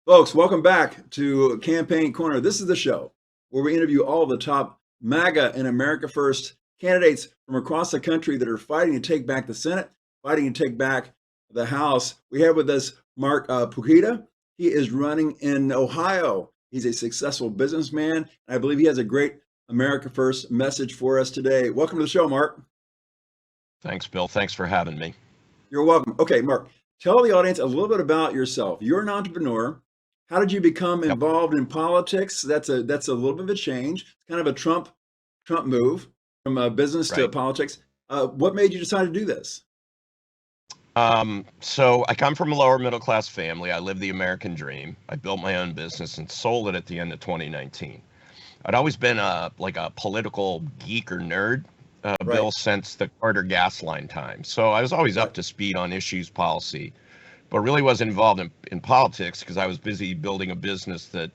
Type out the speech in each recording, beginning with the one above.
Folks, welcome back to Campaign Corner. This is the show where we interview all of the top MAGA and America First candidates from across the country that are fighting to take back the Senate, fighting to take back the House. We have with us Mark Pukita. He is running in Ohio. He's a successful businessman, and I believe he has a great America First message for us today. Welcome to the show, Mark. Thanks, Bill. Thanks for having me. You're welcome. Okay, Mark, tell the audience a little bit about yourself. You're an entrepreneur. How did you become Yep. involved in politics? That's a little bit of a change. It's kind of a Trump move from business to Right. politics. What made you decide to do this? So I come from a lower middle class family. I lived the American dream. I built my own business and sold it at the end of 2019. I'd always been a political geek or nerd, Right, Bill, since the Carter gas line time. So I was always right, up to speed on issues, policy, but really wasn't involved in politics because I was busy building a business that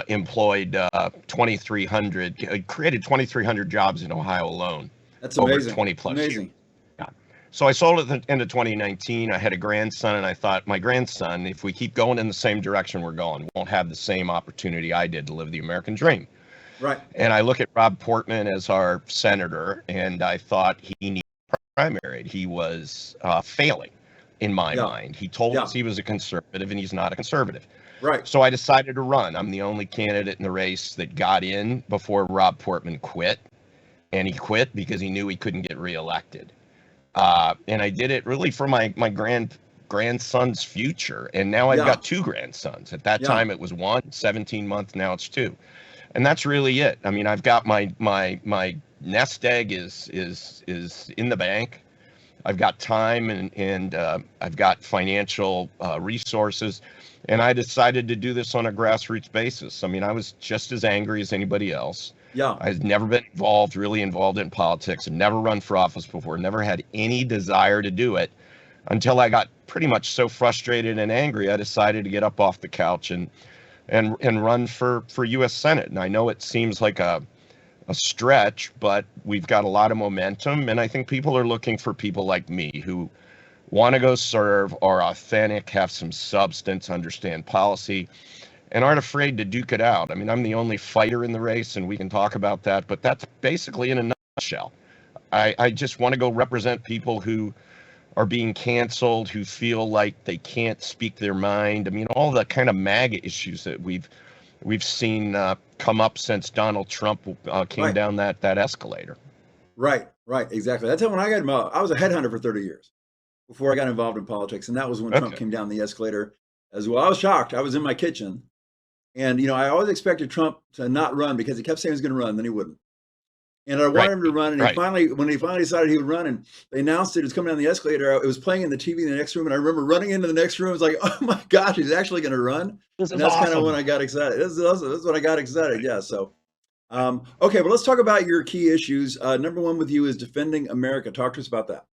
employed 2,300, created 2,300 jobs in Ohio alone that's over amazing. 20 plus years. Amazing. Yeah. So I sold it at the end of 2019. I had a grandson, and I thought, my grandson, if we keep going in the same direction we're going, won't have the same opportunity I did to live the American dream. Right. And I look at Rob Portman as our senator, and I thought he needed primary. He was failing in my Yeah. mind. He told Yeah. us he was a conservative, and he's not a conservative. Right. So I decided to run. I'm the only candidate in the race that got in before Rob Portman quit, and he quit because he knew he couldn't get reelected. And I did it really for my grandson's future. And now I've Yeah. got two grandsons. At that Yeah. time it was one, 17 months, now it's two. And that's really it. I mean, I've got my nest egg is in the bank. I've got time and I've got financial resources. And I decided to do this on a grassroots basis. I mean, I was just as angry as anybody else. Yeah. I've never been really involved in politics, and never run for office before, never had any desire to do it until I got pretty much so frustrated and angry, I decided to get up off the couch and run for U.S. Senate. And I know it seems like a stretch, but we've got a lot of momentum, and I think people are looking for people like me who want to go serve, are authentic, have some substance, understand policy, and aren't afraid to duke it out. I mean, I'm the only fighter in the race, and we can talk about that, but that's basically in a nutshell. I just want to go represent people who are being canceled, who feel like they can't speak their mind. I mean, all the kind of MAGA issues that we've seen come up since Donald Trump came Right. down that escalator. Right. Right. Exactly. That's how when I got involved. I was a headhunter for 30 years before I got involved in politics, and that was when Trump Okay, came down the escalator as well. I was shocked. I was in my kitchen. And I always expected Trump to not run because he kept saying he was going to run, then he wouldn't. And I wanted right, him to run, and right. when he finally decided he would run, and they announced it was coming down the escalator, it was playing in the TV in the next room, and I remember running into the next room. It was like, oh my gosh, he's actually going to run, This and is that's kind of when awesome. I got excited. This is when I got excited. Yeah. So, okay, but let's talk about your key issues. Number one with you is defending America. Talk to us about that.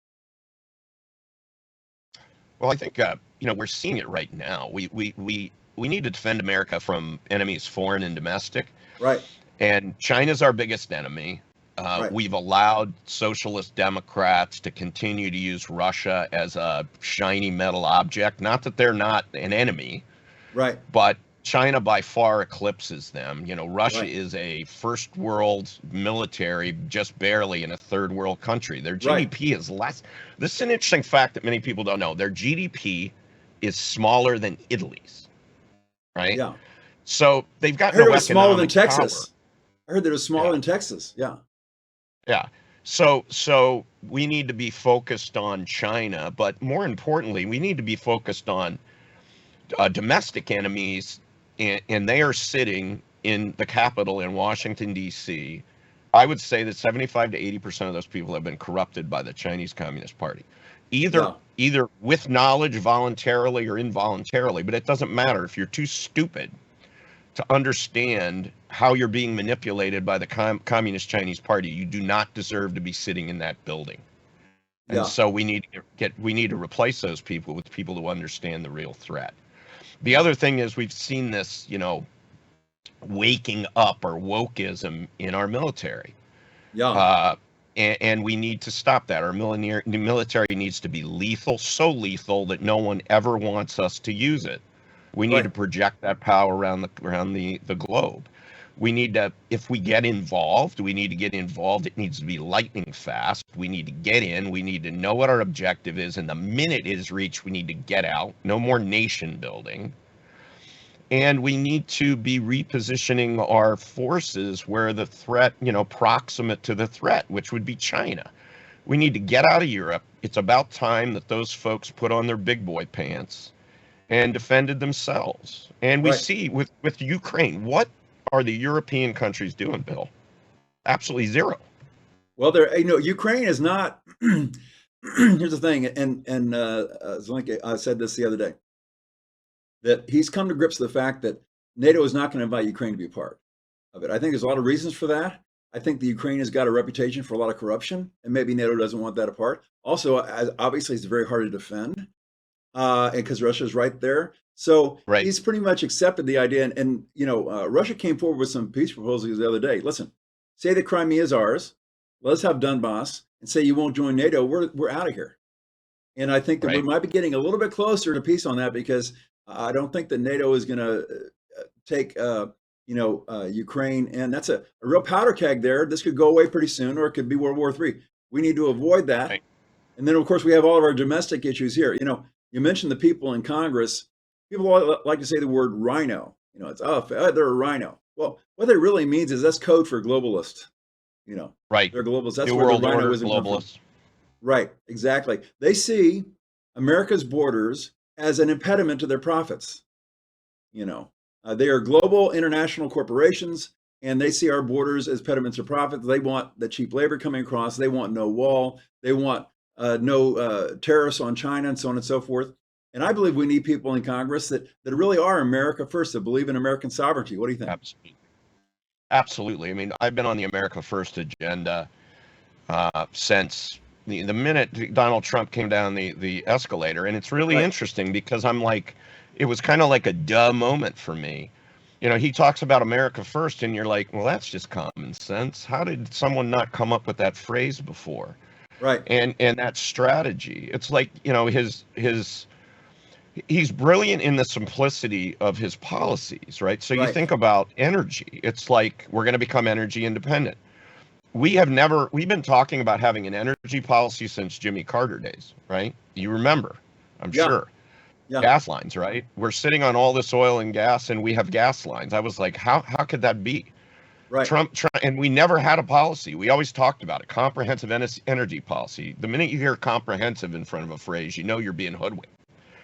Well, I think we're seeing it right now. We need to defend America from enemies, foreign and domestic. Right. And China's our biggest enemy. Right. We've allowed socialist Democrats to continue to use Russia as a shiny metal object. Not that they're not an enemy, Right. but China by far eclipses them. You know, Russia Right. is a first world military, just barely in a third world country. Their Right. GDP is less. This is an interesting fact that many people don't know. Their GDP is smaller than Italy's, right? Yeah. So they've I got heard it no was smaller than economic power. Texas. I heard that it was smaller Yeah. than Texas. Yeah. Yeah. So we need to be focused on China, but more importantly, we need to be focused on domestic enemies, and they are sitting in the Capitol in Washington, D.C. I would say that 75 to 80% of those people have been corrupted by the Chinese Communist Party, either Yeah. either with knowledge, voluntarily or involuntarily. But it doesn't matter if you're too stupid to understand how you're being manipulated by the Communist Chinese Party. You do not deserve to be sitting in that building. And Yeah. so we need to replace those people with people who understand the real threat. The other thing is we've seen this, waking up or wokeism in our military. Yeah. Uh, and we need to stop that. Our military needs to be lethal, so lethal that no one ever wants us to use it. We need to Right. project that power around the globe. We need to, if we get involved, we need to get involved. It needs to be lightning fast. We need to get in. We need to know what our objective is. And the minute it is reached, we need to get out. No more nation building. And we need to be repositioning our forces where the threat, proximate to the threat, which would be China. We need to get out of Europe. It's about time that those folks put on their big boy pants and defended themselves. And we Right. see with Ukraine, what are the European countries doing, Bill? Absolutely zero. Well, Ukraine is not. Here's the thing, and Zelenka, I said this the other day, that he's come to grips with the fact that NATO is not going to invite Ukraine to be a part of it. I think there's a lot of reasons for that. I think the Ukraine has got a reputation for a lot of corruption, and maybe NATO doesn't want that apart. Also, obviously, it's very hard to defend, because Russia's right there. So Right. he's pretty much accepted the idea. And Russia came forward with some peace proposals the other day. Listen, say that Crimea is ours. Let's have Donbass, and say you won't join NATO. We're out of here. And I think that we Right. might be getting a little bit closer to peace on that, because I don't think that NATO is going to take Ukraine, and that's a real powder keg there. This could go away pretty soon, or it could be World War III. We need to avoid that. Right. And then, of course, we have all of our domestic issues here. You mentioned the people in Congress. People like to say the word rhino. It's they're a rhino. Well, what that really means is that's code for globalist. Right. They're globalists. That's New where the World Order rhinoism comes from. globalists. Right, exactly. They see America's borders as an impediment to their profits. They are global international corporations, and they see our borders as impediments to profits. They want the cheap labor coming across. They want no wall. They want no tariffs on China, and so on and so forth. And I believe we need people in Congress that really are America first, that believe in American sovereignty. What do you think? Absolutely. Absolutely. I mean, I've been on the America First agenda since the minute Donald Trump came down the escalator. And it's really Right. interesting because I'm like, it was kind of like a duh moment for me. He talks about America First, and you're like, well, that's just common sense. How did someone not come up with that phrase before? Right. And that strategy. It's like, he's brilliant in the simplicity of his policies, right? So you Right. think about energy. It's like we're going to become energy independent. We've been talking about having an energy policy since Jimmy Carter days, right? You remember, I'm Yeah. sure. Yeah. Gas lines, right? We're sitting on all this oil and gas, and we have gas lines. I was like, how could that be? Right. Trump, and we never had a policy. We always talked about it, comprehensive energy policy. The minute you hear comprehensive in front of a phrase, you're being hoodwinked.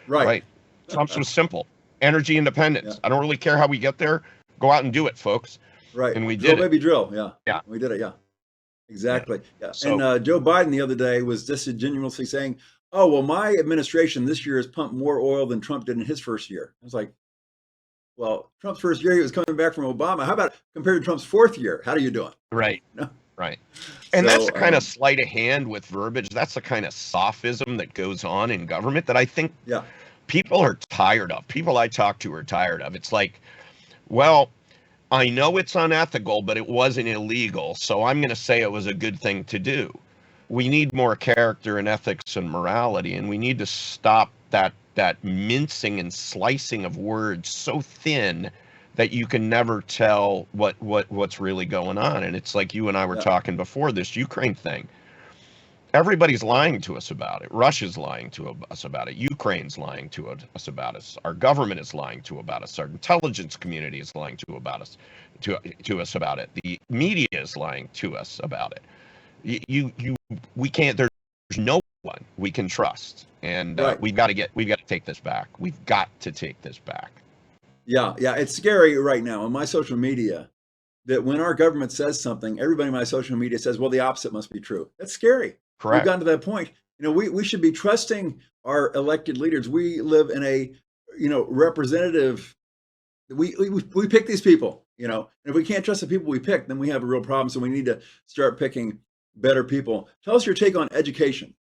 Right. Right. Trump's was simple. Energy independence. Yeah. I don't really care how we get there. Go out and do it, folks. Right. And we drill, did it. baby, drill. Yeah. Yeah. We did it. Yeah. Exactly. Yeah. So- And Joe Biden the other day was disingenuously saying, "Oh, well, my administration this year has pumped more oil than Trump did in his first year." I was like, well, Trump's first year, he was coming back from Obama. How about compared to Trump's fourth year? How are you doing? Right. No. Right. And So, that's the kind of sleight of hand with verbiage. That's the kind of sophism that goes on in government that I think Yeah. people are tired of. People I talk to are tired of. It's like, well, I know it's unethical, but it wasn't illegal, so I'm going to say it was a good thing to do. We need more character and ethics and morality, and we need to stop that mincing and slicing of words so thin that you can never tell what's really going on. And it's like you and I were Yeah. talking before, this Ukraine thing. Everybody's lying to us about it. Russia's lying to us about it. Ukraine's lying to us about us. Our government is lying to about us. Our intelligence community is lying to about us, to us about it. The media is lying to us about it. We can't. There's no one we can trust, and Right. we've got to take this back. We've got to take this back. Yeah. Yeah. It's scary right now on my social media that when our government says something, everybody in my social media says, well, the opposite must be true. That's scary. Correct. We've gotten to that point. We should be trusting our elected leaders. We live in a, representative. We pick these people, and if we can't trust the people we pick, then we have a real problem. So we need to start picking better people. Tell us your take on education.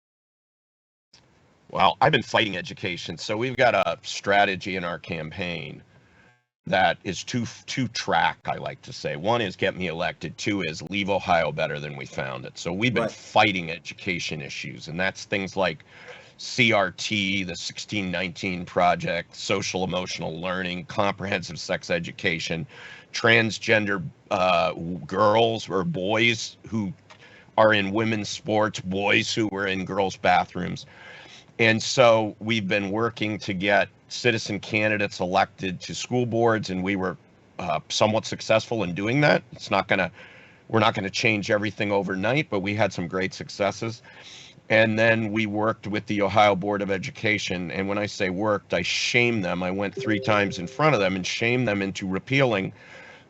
Well, I've been fighting education. So we've got a strategy in our campaign that is two track, I like to say. One is get me elected. Two is leave Ohio better than we found it. So we've been Right. fighting education issues, and that's things like CRT, the 1619 Project, social emotional learning, comprehensive sex education, transgender girls or boys who are in women's sports, boys who were in girls' bathrooms. And so we've been working to get citizen candidates elected to school boards, and we were somewhat successful in doing that. We're not going to change everything overnight, but we had some great successes. And then we worked with the Ohio Board of Education. And when I say worked, I shamed them. I went 3 times in front of them and shamed them into repealing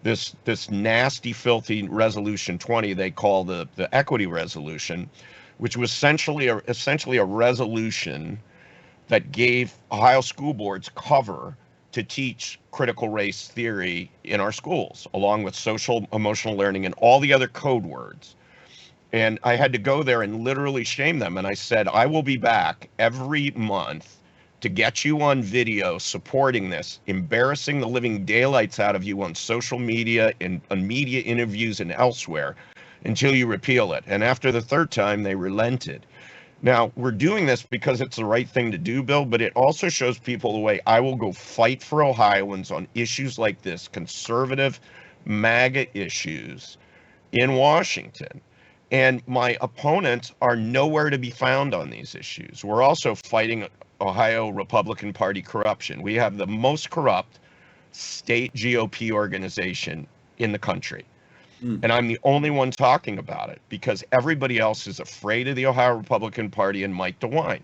this nasty, filthy Resolution 20 they call the equity resolution, which was essentially a resolution that gave Ohio school boards cover to teach critical race theory in our schools, along with social emotional learning and all the other code words. And I had to go there and literally shame them. And I said, I will be back every month to get you on video supporting this, embarrassing the living daylights out of you on social media and on media interviews and elsewhere until you repeal it. And after the 3rd time, they relented. Now, we're doing this because it's the right thing to do, Bill, but it also shows people the way I will go fight for Ohioans on issues like this, conservative MAGA issues in Washington. And my opponents are nowhere to be found on these issues. We're also fighting Ohio Republican Party corruption. We have the most corrupt state GOP organization in the country. And I'm the only one talking about it because everybody else is afraid of the Ohio Republican Party and Mike DeWine.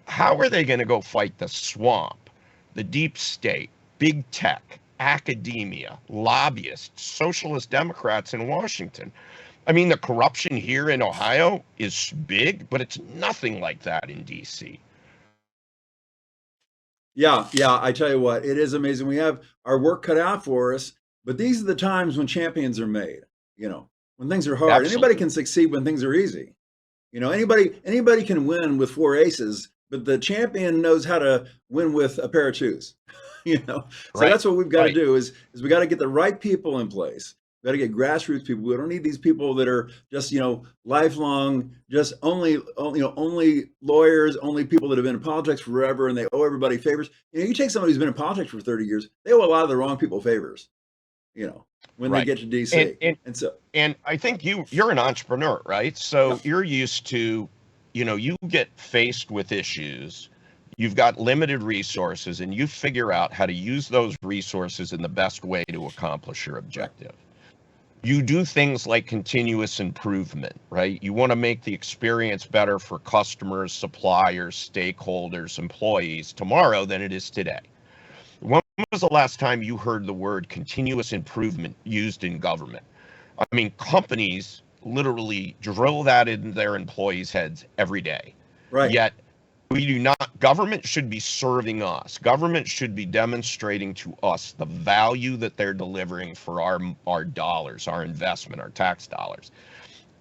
How are they going to go fight the swamp, the deep state, big tech, academia, lobbyists, socialist Democrats in Washington? I mean, the corruption here in Ohio is big, but it's nothing like that in DC. Yeah, I tell you what, it is amazing. We have our work cut out for us, but these are the times when champions are made. When things are hard. Absolutely. Anybody can succeed when things are easy. Anybody can win with 4 aces, but the champion knows how to win with a pair of 2s. So Right. that's what we've got Right. to do is we got to get the right people in place. We got to get grassroots people. We don't need these people that are just lifelong, just only lawyers, only people that have been in politics forever and they owe everybody favors. You take somebody who's been in politics for 30 years, they owe a lot of the wrong people favors. When they Right. get to DC. And I think you're an entrepreneur, right? So Yeah. you're used to, you get faced with issues, you've got limited resources, and you figure out how to use those resources in the best way to accomplish your objective. You do things like continuous improvement, right? You want to make the experience better for customers, suppliers, stakeholders, employees tomorrow than it is today. When was the last time you heard the word continuous improvement used in government? I mean, companies literally drill that in their employees' heads every day. Right. Yet we do not. Government should be serving us. Government should be demonstrating to us the value that they're delivering for our dollars, our investment, our tax dollars.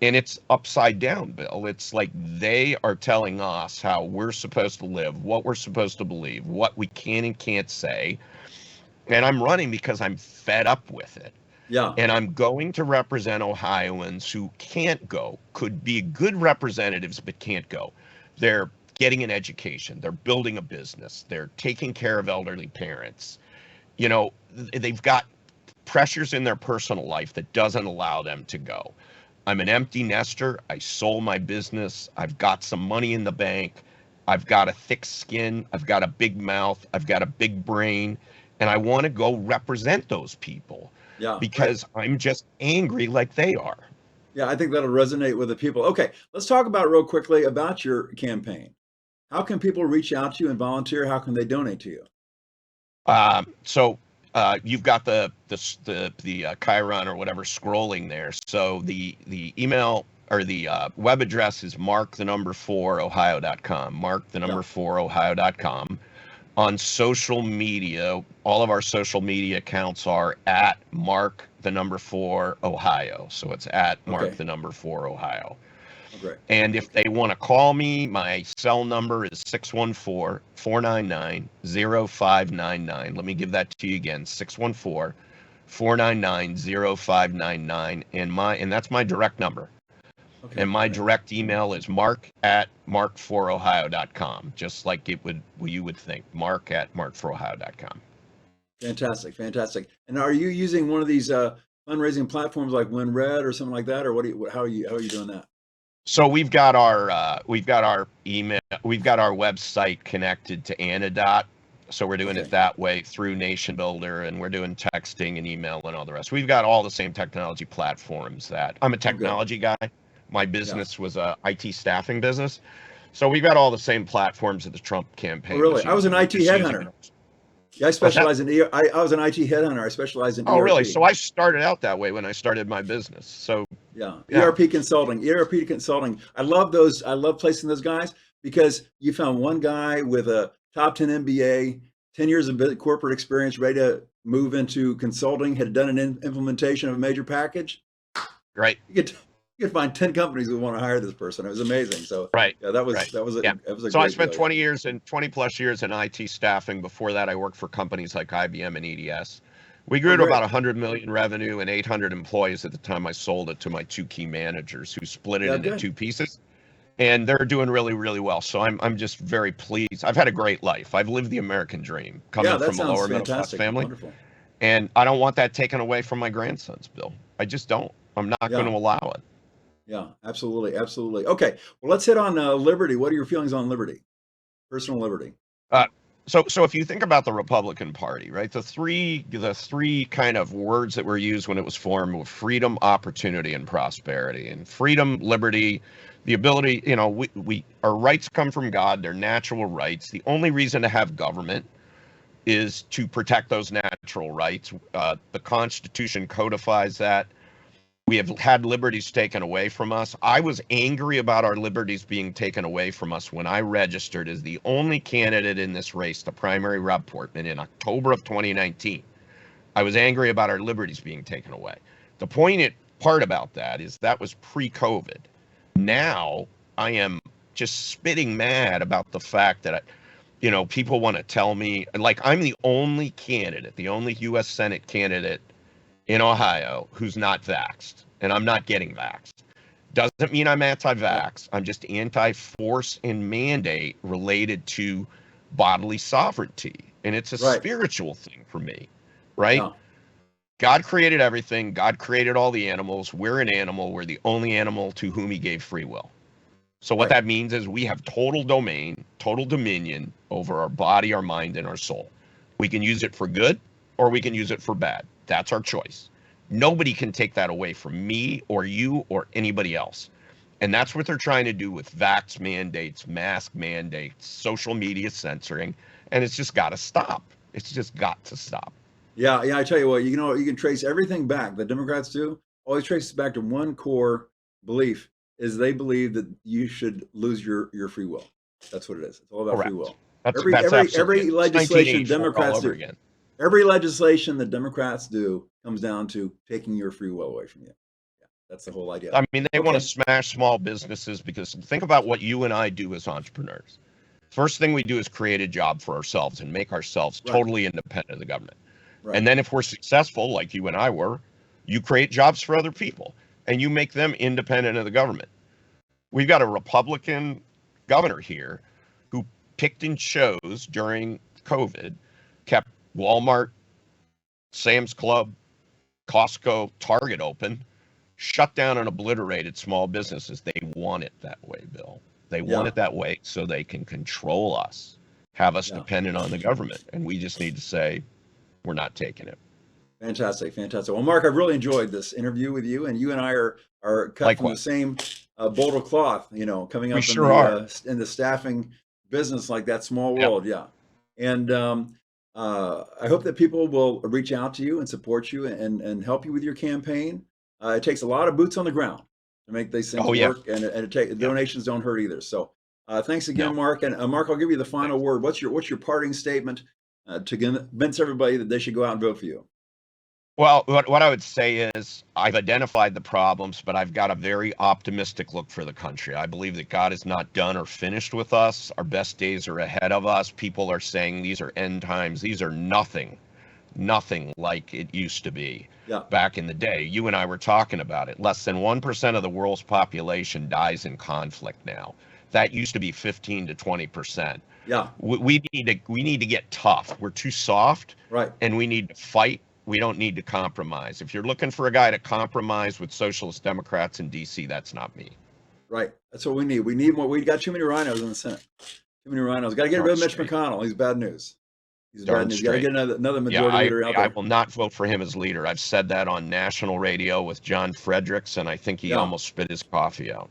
And it's upside down, Bill. It's like they are telling us how we're supposed to live, what we're supposed to believe, what we can and can't say. And I'm running because I'm fed up with it. Yeah. And I'm going to represent Ohioans who can't go, could be good representatives, but can't go. They're getting an education. They're building a business. They're taking care of elderly parents. They've got pressures in their personal life that doesn't allow them to go. I'm an empty nester. I sold my business. I've got some money in the bank. I've got a thick skin. I've got a big mouth. I've got a big brain. And I want to go represent those people. Yeah. Because I'm just angry like they are. Yeah, I think that'll resonate with the people. Okay, let's talk about real quickly about your campaign. How can people reach out to you and volunteer? How can they donate to you? So you've got the Chiron or whatever scrolling there. So the email or the web address is mark4ohio.com. Mark4ohio.com. On social media, all of our social media accounts are at Mark4Ohio. So it's at Mark4Ohio. Okay. And if they want to call me, my cell number is 614-499-0599. Let me give that to you again, 614-499-0599. And that's my direct number. Okay. And my Okay. direct email is mark@markforohio.com, just like you would think, mark@markforohio.com. Fantastic. Fantastic. And are you using one of these fundraising platforms like WinRed or something like that, or how are you doing that? So we've got our email, we've got our website connected to Anodot. So we're doing it Okay. that way through Nation Builder, and we're doing texting and email and all the rest. We've got all the same technology platforms that I'm a Oh, good. technology guy. My Yeah. business was a IT staffing business. So we've got all the same platforms that the Trump Oh, campaign was really? I was an using. We're IT just using headhunter. those. Yeah, I What's that? specialize in I was an IT headhunter. I specialize in Oh, really? ERP. So I started out that way when I started my business. So Yeah, yeah, ERP consulting, ERP consulting. I love those. I love placing those guys because you found one guy with a top 10 MBA, 10 years of corporate experience, ready to move into consulting, had done an implementation of a major package. right, You could find 10 companies who want to hire this person. It was amazing. So right, yeah, that was right. that was a Yeah. that was a So I great spent deal. Yeah. 20 plus years in IT staffing. Before that, I worked for companies like IBM and EDS. We Oh, grew to about great. 100 million revenue and 800 employees at the time I sold it to my two key managers who split it Yeah, into good. two pieces. And they're doing really, really well. So I'm just very pleased. I've had a great life. I've lived the American dream, Yeah, coming that from a sounds lower middle class fantastic. family. Wonderful. And I don't want that taken away from my grandsons, Bill. I just don't. I'm not going Yeah. to allow it. Yeah, absolutely. Absolutely. Okay. Well, let's hit on liberty. What are your feelings on liberty? Personal liberty. Uh, so if you think about the Republican Party, right, the three kind of words that were used when it was formed were freedom, opportunity, and prosperity. And freedom, liberty, the ability, we our rights come from God. They're natural rights. The only reason to have government is to protect those natural rights. The Constitution codifies that. We have had liberties taken away from us. I was angry about our liberties being taken away from us when I registered as the only candidate in this race, the primary Rob Portman, in October of 2019. I was angry about our liberties being taken away. The part about that is that was pre-COVID. Now I am just spitting mad about the fact that people want to tell me, like, I'm the only candidate, the only U.S. Senate candidate in Ohio who's not vaxxed, and I'm not getting vaxxed. Doesn't mean I'm Yeah. anti-vax. I'm just anti-force and mandate related to bodily sovereignty, and it's a Right. spiritual thing for me, right? Yeah. God created everything. God created all the animals. We're an animal. We're the only animal to whom he gave free will. So what Right. that means is we have total domain, total dominion over our body, our mind, and our soul. We can use it for good or we can use it for bad. That's our choice. Nobody can take that away from me or you or anybody else. And that's what they're trying to do with vax mandates, mask mandates, social media censoring. And it's just got to stop. It's just got to stop. Yeah. Yeah. I tell you what, you can trace everything back. The Democrats do always traces back to one core belief is they believe that you should lose your free will. That's what it is. It's all about free Correct. will. That's Every that's every absolutely it. every It's legislation 1984 all Democrats over do, again. every legislation that Democrats do comes down to taking your free will away from you. Yeah. That's the whole idea. I mean, they want to Okay. smash small businesses because think about what you and I do as entrepreneurs. First thing we do is create a job for ourselves and make ourselves Right. totally independent of the government. Right. And then if we're successful, like you and I were, you create jobs for other people and you make them independent of the government. We've got a Republican governor here who picked and chose during COVID, kept Walmart, Sam's Club, Costco, Target open, shut down and obliterated small businesses. They want it that way, Bill. They want Yeah. it that way so they can control us, have us Yeah. dependent on the government. And we just need to say, we're not taking it. Fantastic, fantastic. Well, Mark, I've really enjoyed this interview with you, and you and I are cut from the Likewise. same bolt of cloth. Coming We up sure are. in the staffing business, like that small Yep. world. Yeah, and I hope that people will reach out to you and support you and help you with your campaign. It takes a lot of boots on the ground to make these things Oh, yeah. work, and Yeah. donations don't hurt either. So, thanks again, No. Mark. And Mark, I'll give you the final Thanks. word. What's your parting statement to convince everybody that they should go out and vote for you? Well, what I would say is I've identified the problems, but I've got a very optimistic look for the country. I believe that God is not done or finished with us. Our best days are ahead of us. People are saying these are end times. These are nothing nothing like it used to be Yeah. back in the day. You and I were talking about it. Less than 1% of the world's population dies in conflict now. That used to be 15 to 20%. Yeah. We need to get tough. We're too soft, Right. and we need to fight. We don't need to compromise. If you're looking for a guy to compromise with socialist Democrats in DC, that's not me. Right. That's what we need. We need more. We got too many rhinos in the Senate. Too many rhinos. Got to get rid of Mitch McConnell. He's bad news. He's bad news. Got to get another majority leader out there. I will not vote for him as leader. I've said that on national radio with John Fredericks, and I think he almost spit his coffee out.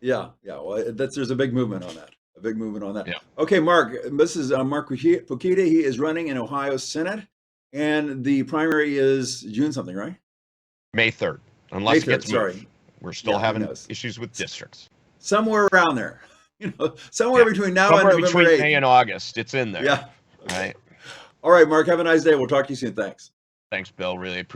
Yeah. Yeah. Well, there's a big movement on that. A big movement on that. Yeah. Okay, Mark. This is Mark Pukita. He is running in Ohio Senate, and the primary is June something, right? May 3rd. Unless it gets moved. Sorry. We're still having issues with districts. Somewhere around there. Somewhere between now and November 8th. May and August. It's in there. Yeah. Okay. All right, Mark. Have a nice day. We'll talk to you soon. Thanks. Thanks, Bill. Really appreciate it.